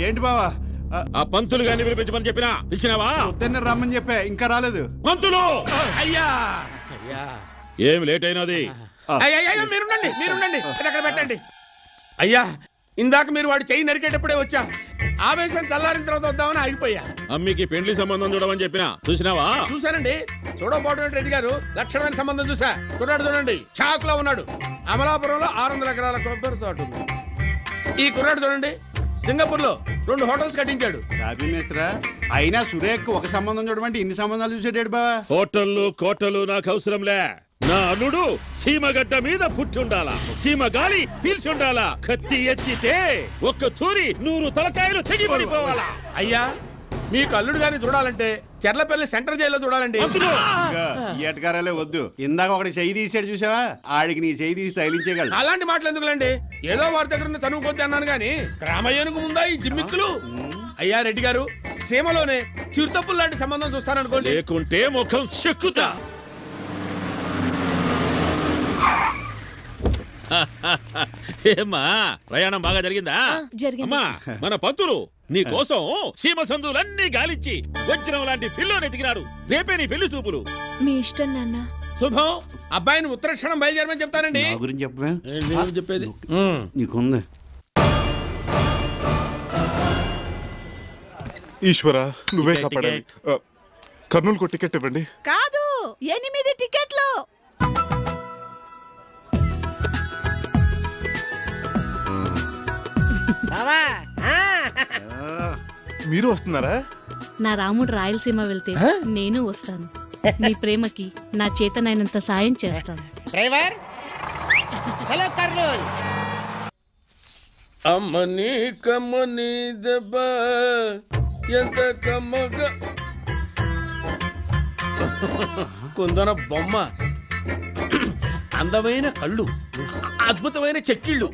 ఏంటి బావా? ఆ పంతులు గారిని పిలిపించమని చెప్పినా పిలిచినావా? పొద్దున్న రమ్మని చెప్పా, ఇంకా రాలేదు. పంతులు అయ్యా ఏం లేట్ అయినది? మీరుండండి అక్కడ పెట్టండి. అయ్యా ఇందాక మీరు వాడు చెయ్యి నరికేటప్పుడే వచ్చా, ఆవేశం చల్లారిన తర్వాత వద్దామని ఆగిపోయా. అమ్మికి పెళ్లి సంబంధం చూడమని చెప్పినా చూసినావా? చూశానండి. చూడబోవడం రెడ్డి గారు లక్షణమైన సంబంధం చూసా. కుర్రాడు చూడండి, షాక్ లో ఉన్నాడు. అమలాపురంలో 600 ఎకరాల కొబ్బరి తోట ఉంది. ఈ కుర్రాడు చూడండి, సింగపూర్ లో 2 హోటల్స్ కట్టించాడు. అయినా సురేఖ్ ఒక సంబంధం చూడమంటే ఇన్ని సంబంధాలు చూసాడు బావా. హోటళ్ళు కోటలు నాకు అవసరంలే. నా అల్లుడు సీమగడ్డ మీద పుట్టుండాలా, సీమ గాలి పీల్చుండాలా. కత్తి ఎత్తితే ఒక్క తూరి 100 తలకాయలు తెగి పడిపోవాలా. అయ్యా మీకు అల్లుడు గారిని చూడాలంటే చెర్లపల్లి సెంట్రల్ జైల్లో చూడాలండి. ఏటకారాలే వద్దు. ఇందాక ఒకటి చెయ్యి తీసాడు చూసావా, ఆడికి నీ చెయ్యి తీసి తగిలించేయగలడు. అలాంటి మాటలు ఎందుకులండి, ఏదో వారి దగ్గర తనువు కొద్ది అన్నాను గాని రామయ్యనుకు ముందా ఈ జిమ్మిక్కులు. అయ్యా రెడ్డి గారు, సీమలోనే చిరుతప్పులు లాంటి సంబంధం చూస్తాననుకోండి. లేకుంటే ముఖం చెక్కుతా. ఏమ్మా ప్రయాణం బాగా జరిగిందా? అమ్మా మన పంతులు నీ కోసం సీమ సందులన్నీ గాలిచ్చి వజ్రం లాంటి పిల్లోని ఎదిగినాడు. రేపే నీ పెళ్లి చూపులు. మీ ఇష్టం నాన్న. శుభం. అబ్బాయిని ఉత్తరక్షణం బయలుదేరమని చెప్తానండి. నా గురించి చెప్పవే? చెప్పేది నీకుంది. ఈశ్వరా నువ్వే కాపాడాలి. కర్నూలుకు టికెట్ ఇవ్వండి. కాదు, 8 టికెట్లు. మీరు వస్తున్నారా? నా రాముడు రాయలసీమ వెళ్తే నేను వస్తాను. నీ ప్రేమకి నా చేతనైనంత సాయం చేస్తాను. Driver hello Kurnool. అమ్మని కమ్మని దెబ్బ ఎంత కమ్మగా కుందన బొమ్మ, అందమైన కళ్ళు, అద్భుతమైన చెక్కిళ్ళు.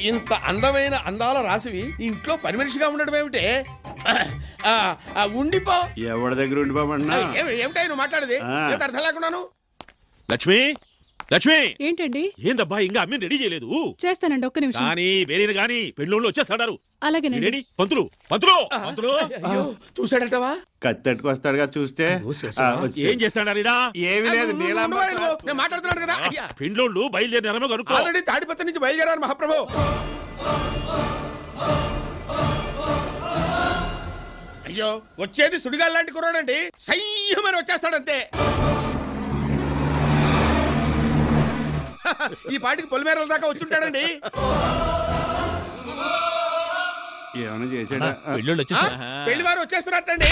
ఇంత అందమైన అందాల రాసివి ఇంట్లో పని మనిషిగా ఉండడం ఏమిటే? ఉండిపో. ఎవరి దగ్గర ఉండిపోమన్నా? ఏమిటా నువ్వు మాట్లాడేది? అర్థం లేకున్నాను. లక్ష్మి లక్ష్మి. ఏంటండి? ఏందబ్బా ఇంకా అమ్మిని రెడీ చేయలేదు? చేస్తానండి, ఒక్క నిమిషం. కానీ వేరే గాని పెళ్ళోళ్ళు వచ్చేస్తాడారు. అలాగేనండి. పంతులు పంతులు పంతులు చూసాడంటవా? కత్తెట్టుకు వస్తాడుగా. చూస్తే ఏం చేస్తాడా? ఏమి లేదు, నేను మాట్లాడుతున్నాను కదా. పెళ్ళోళ్ళు బయలుదేరినారో కనుక్కో. ఆల్రెడీ తాడిపత్రి నుంచి బయలుదేరారు మహాప్రభు. అయ్యో వచ్చేది సుడిగాలి లాంటి కుర్రాడండి, సయ్యమని వచ్చేస్తాడంతే. ఈ పాటికి పొలిమేరల దాకా వచ్చుంటాడండి. ఏమైనా చేసాడా? పెళ్లి వారు వచ్చేస్తున్నట్టండి.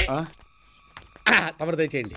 తమరు దయచేయండి.